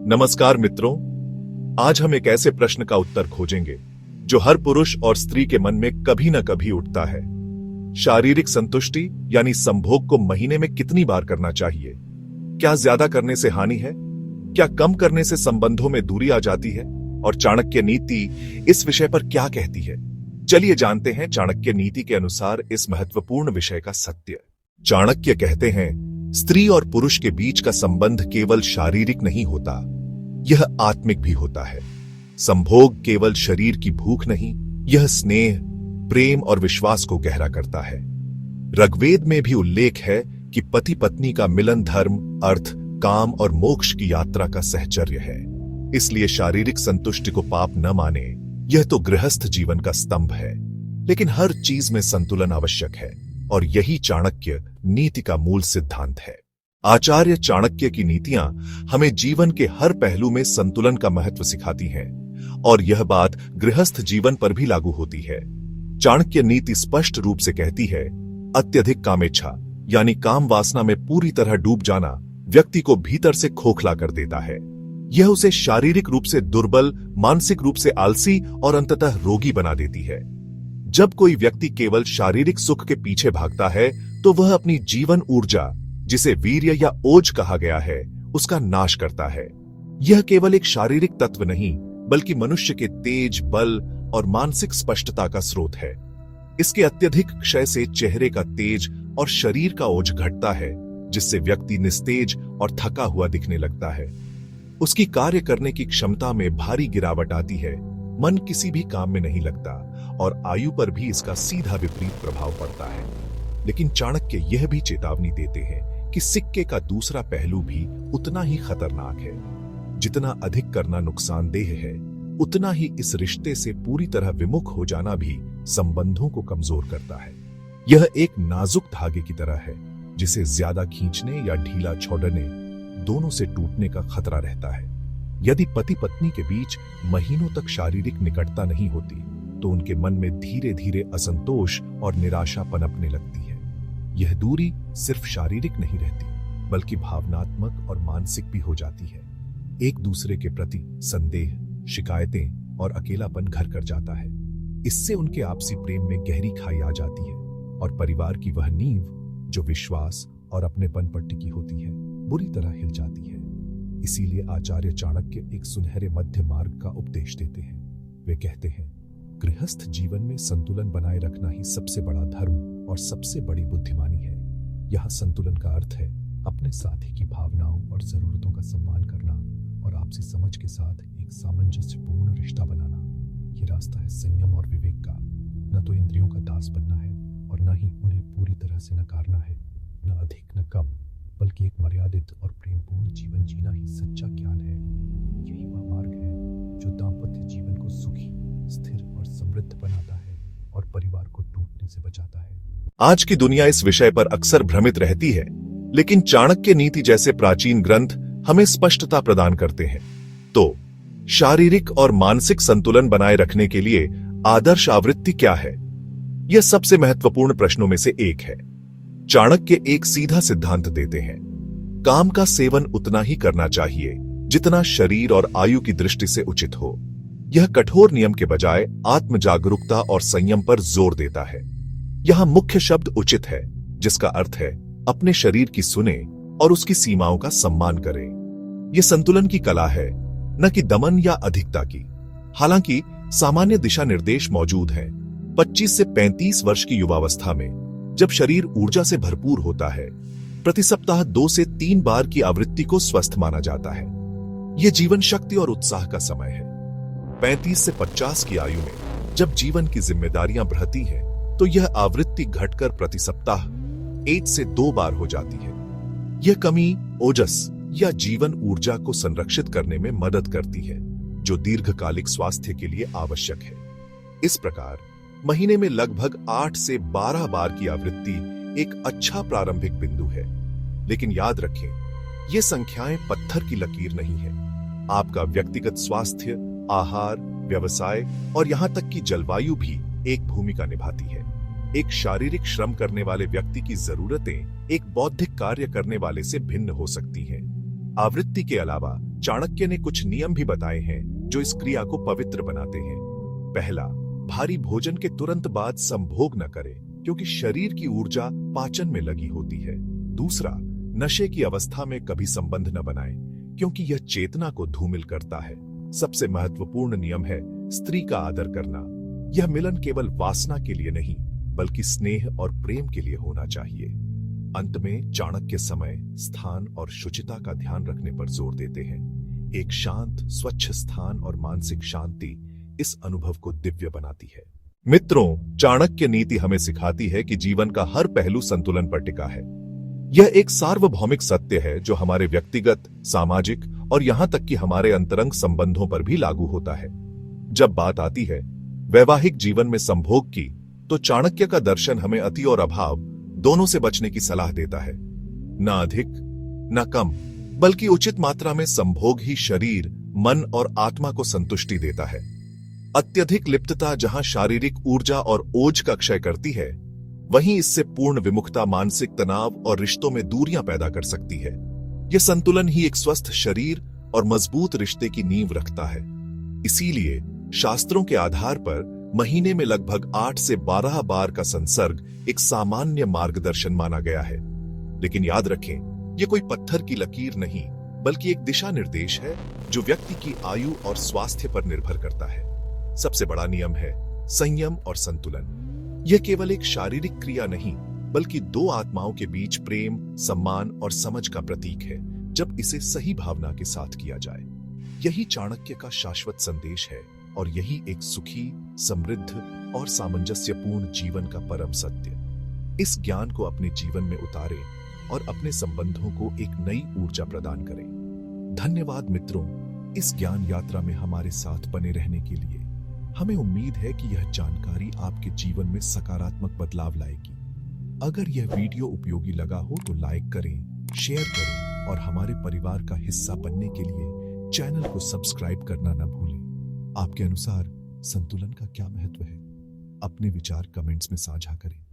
नमस्कार मित्रों, आज हम एक ऐसे प्रश्न का उत्तर खोजेंगे जो हर पुरुष और स्त्री के मन में कभी न कभी उठता है। शारीरिक संतुष्टि यानी संभोग को महीने में कितनी बार करना चाहिए? क्या ज्यादा करने से हानि है? क्या कम करने से संबंधों में दूरी आ जाती है? और चाणक्य नीति इस विषय पर क्या कहती है? चलिए जानते हैं चाणक्य नीति के अनुसार इस महत्वपूर्ण विषय का सत्य। चाणक्य कहते हैं, स्त्री और पुरुष के बीच का संबंध केवल शारीरिक नहीं होता, यह आत्मिक भी होता है। संभोग केवल शरीर की भूख नहीं, यह स्नेह, प्रेम और विश्वास को गहरा करता है। ऋग्वेद में भी उल्लेख है कि पति पत्नी का मिलन धर्म, अर्थ, काम और मोक्ष की यात्रा का सहचर्य है। इसलिए शारीरिक संतुष्टि को पाप न माने, यह तो गृहस्थ जीवन का स्तंभ है। लेकिन हर चीज में संतुलन आवश्यक है और यही चाणक्य नीति का मूल सिद्धांत है। आचार्य चाणक्य की नीतियां हमें जीवन के हर पहलू में संतुलन का महत्व सिखाती हैं और यह बात गृहस्थ जीवन पर भी लागू होती है। चाणक्य नीति स्पष्ट रूप से कहती है, अत्यधिक कामेच्छा यानी काम वासना में पूरी तरह डूब जाना व्यक्ति को भीतर से खोखला कर देता है। यह उसे शारीरिक रूप से दुर्बल, मानसिक रूप से आलसी और अंततः रोगी बना देती है। जब कोई व्यक्ति केवल शारीरिक सुख के पीछे भागता है तो वह अपनी जीवन ऊर्जा, जिसे वीर्य या ओज कहा गया है, उसका नाश करता है। यह केवल एक शारीरिक तत्व नहीं, बल्कि मनुष्य के तेज, बल और मानसिक स्पष्टता का स्रोत है। इसके अत्यधिक क्षय से चेहरे का तेज और शरीर का ओज घटता है, जिससे व्यक्ति निस्तेज और थका हुआ दिखने लगता है। उसकी कार्य करने की क्षमता में भारी गिरावट आती है, मन किसी भी काम में नहीं लगता और आयु पर भी इसका सीधा विपरीत प्रभाव पड़ता है। लेकिन चाणक्य यह भी चेतावनी देते हैं कि सिक्के का दूसरा पहलू भी उतना ही खतरनाक है। जितना अधिक करना नुकसानदेह है, उतना ही इस रिश्ते से पूरी तरह विमुख हो जाना भी संबंधों को कमजोर करता है। यह एक नाजुक धागे की तरह है, जिसे ज्यादा खींचने या ढीला छोड़ने दोनों से टूटने का खतरा रहता है। यदि पति पत्नी के बीच महीनों तक शारीरिक निकटता नहीं होती, तो उनके मन में धीरे धीरे असंतोष और निराशा पनपने लगती है। यह दूरी सिर्फ शारीरिक नहीं रहती, बल्कि भावनात्मक और मानसिक भी हो जाती है। एक दूसरे के प्रति संदेह, शिकायतें और अकेलापन घर कर जाता है। इससे उनके आपसी प्रेम में गहरी खाई आ जाती है और परिवार की वह नींव, जो विश्वास और अपनेपन पर टिकी होती है, बुरी तरह हिल जाती है। इसीलिए आचार्य चाणक्य एक सुनहरे मध्य मार्ग का उपदेश देते हैं। वे कहते हैं, गृहस्थ जीवन में संतुलन बनाए रखना ही सबसे बड़ा धर्म और सबसे बड़ी बुद्धिमानी है। यह संतुलन का अर्थ है अपने साथी की भावनाओं और जरूरतों का सम्मान करना और आपसी समझ के साथ एक सामंजस्यपूर्ण रिश्ता बनाना। यह रास्ता है संयम और विवेक का। न तो इंद्रियों का दास बनना है और न ही उन्हें पूरी तरह से नकारना है। न अधिक न कम, बल्कि एक मर्यादित और प्रेमपूर्ण जीवन जीना ही सच्चा ज्ञान है। यही वह मार्ग है जो दाम्पत्य जीवन को सुखी, स्थिर और समृद्ध बनाता है और परिवार को टूटने से बचाता है। आज की दुनिया इस विषय पर अक्सर भ्रमित रहती है, लेकिन चाणक्य नीति जैसे प्राचीन ग्रंथ हमें स्पष्टता प्रदान करते हैं। तो शारीरिक और मानसिक संतुलन बनाए रखने के लिए आदर्श आवृत्ति क्या है? यह सबसे महत्वपूर्ण प्रश्नों में से एक है। चाणक्य एक सीधा सिद्धांत देते हैं, काम का सेवन उतना ही करना चाहिए जितना शरीर और आयु की दृष्टि से उचित हो। यह कठोर नियम के बजाय आत्म जागरूकता और संयम पर जोर देता है। यहां मुख्य शब्द उचित है, जिसका अर्थ है अपने शरीर की सुने और उसकी सीमाओं का सम्मान करें। यह संतुलन की कला है, न कि दमन या अधिकता की। हालांकि सामान्य दिशा निर्देश मौजूद हैं। 25 से 35 वर्ष की युवावस्था में, जब शरीर ऊर्जा से भरपूर होता है, प्रति सप्ताह 2 से 3 बार की आवृत्ति को स्वस्थ माना जाता है। यह जीवन शक्ति और उत्साह का समय है। 35 से 50 की आयु में, जब जीवन की जिम्मेदारियां बढ़ती हैं, तो यह आवृत्ति घटकर प्रति सप्ताह 1 से 2 बार हो जाती है। यह कमी ओजस या जीवन ऊर्जा को संरक्षित करने में मदद करती है, जो दीर्घकालिक स्वास्थ्य के लिए आवश्यक है। इस प्रकार महीने में लगभग 8 से 12 बार की आवृत्ति एक अच्छा प्रारंभिक बिंदु है। लेकिन याद रखें, ये संख्याएं पत्थर की लकीर नहीं है। आपका व्यक्तिगत स्वास्थ्य, आहार, व्यवसाय और यहां तक कि जलवायु भी एक भूमिका निभाती है। एक शारीरिक श्रम करने वाले व्यक्ति की जरूरतें एक बौद्धिक कार्य करने वाले से भिन्न हो सकती हैं। आवृत्ति के अलावा चाणक्य ने कुछ नियम भी बताए हैं जो इस क्रिया को पवित्र बनाते हैं। पहला, भारी भोजन के तुरंत बाद संभोग न करें, क्योंकि शरीर की ऊर्जा पाचन में लगी होती है। दूसरा, नशे की अवस्था में कभी संबंध न बनाएं, क्योंकि यह चेतना को धूमिल करता है। सबसे महत्वपूर्ण नियम है स्त्री का आदर करना। यह मिलन केवल वासना के लिए नहीं, बल्कि स्नेह और प्रेम के लिए होना चाहिए। अंत में चाणक्य समय, स्थान और शुचिता का ध्यान रखने पर जोर देते हैं। एक शांत, स्वच्छ स्थान और मानसिक शांति इस अनुभव को दिव्य बनाती है। मित्रों, चाणक्य नीति हमें सिखाती है कि जीवन का हर पहलू संतुलन पर टिका है। यह एक सार्वभौमिक सत्य है जो हमारे व्यक्तिगत, सामाजिक और यहां तक कि हमारे अंतरंग संबंधों पर भी लागू होता है। जब बात आती है वैवाहिक जीवन में संभोग की, तो चाणक्य का दर्शन हमें अति और अभाव दोनों से बचने की सलाह देता है। न अधिक न कम, बल्कि उचित मात्रा में संभोग ही शरीर, मन और आत्मा को संतुष्टि देता है। अत्यधिक लिप्तता जहां शारीरिक ऊर्जा और ओज का क्षय करती है, वहीं इससे पूर्ण विमुखता मानसिक तनाव और रिश्तों में दूरियां पैदा कर सकती है। यह संतुलन ही एक स्वस्थ शरीर और मजबूत रिश्ते की नींव रखता है। इसीलिए शास्त्रों के आधार पर महीने में लगभग 8 से 12 बार का संसर्ग एक सामान्य मार्गदर्शन माना गया है। लेकिन याद रखें, यह कोई पत्थर की लकीर नहीं, बल्कि एक दिशा निर्देश है जो व्यक्ति की आयु और स्वास्थ्य पर निर्भर करता है। सबसे बड़ा नियम है संयम और संतुलन। यह केवल एक शारीरिक क्रिया नहीं, बल्कि दो आत्माओं के बीच प्रेम, सम्मान और समझ का प्रतीक है, जब इसे सही भावना के साथ किया जाए। यही चाणक्य का शाश्वत संदेश है और यही एक सुखी, समृद्ध और सामंजस्यपूर्ण जीवन का परम सत्य। इस ज्ञान को अपने जीवन में उतारें और अपने संबंधों को एक नई ऊर्जा प्रदान करें। धन्यवाद मित्रों, इस ज्ञान यात्रा में हमारे साथ बने रहने के लिए। हमें उम्मीद है कि यह जानकारी आपके जीवन में सकारात्मक बदलाव लाएगी। अगर यह वीडियो उपयोगी लगा हो तो लाइक करें, शेयर करें और हमारे परिवार का हिस्सा बनने के लिए चैनल को सब्सक्राइब करना न भूलें। आपके अनुसार संतुलन का क्या महत्व है? अपने विचार कमेंट्स में साझा करें।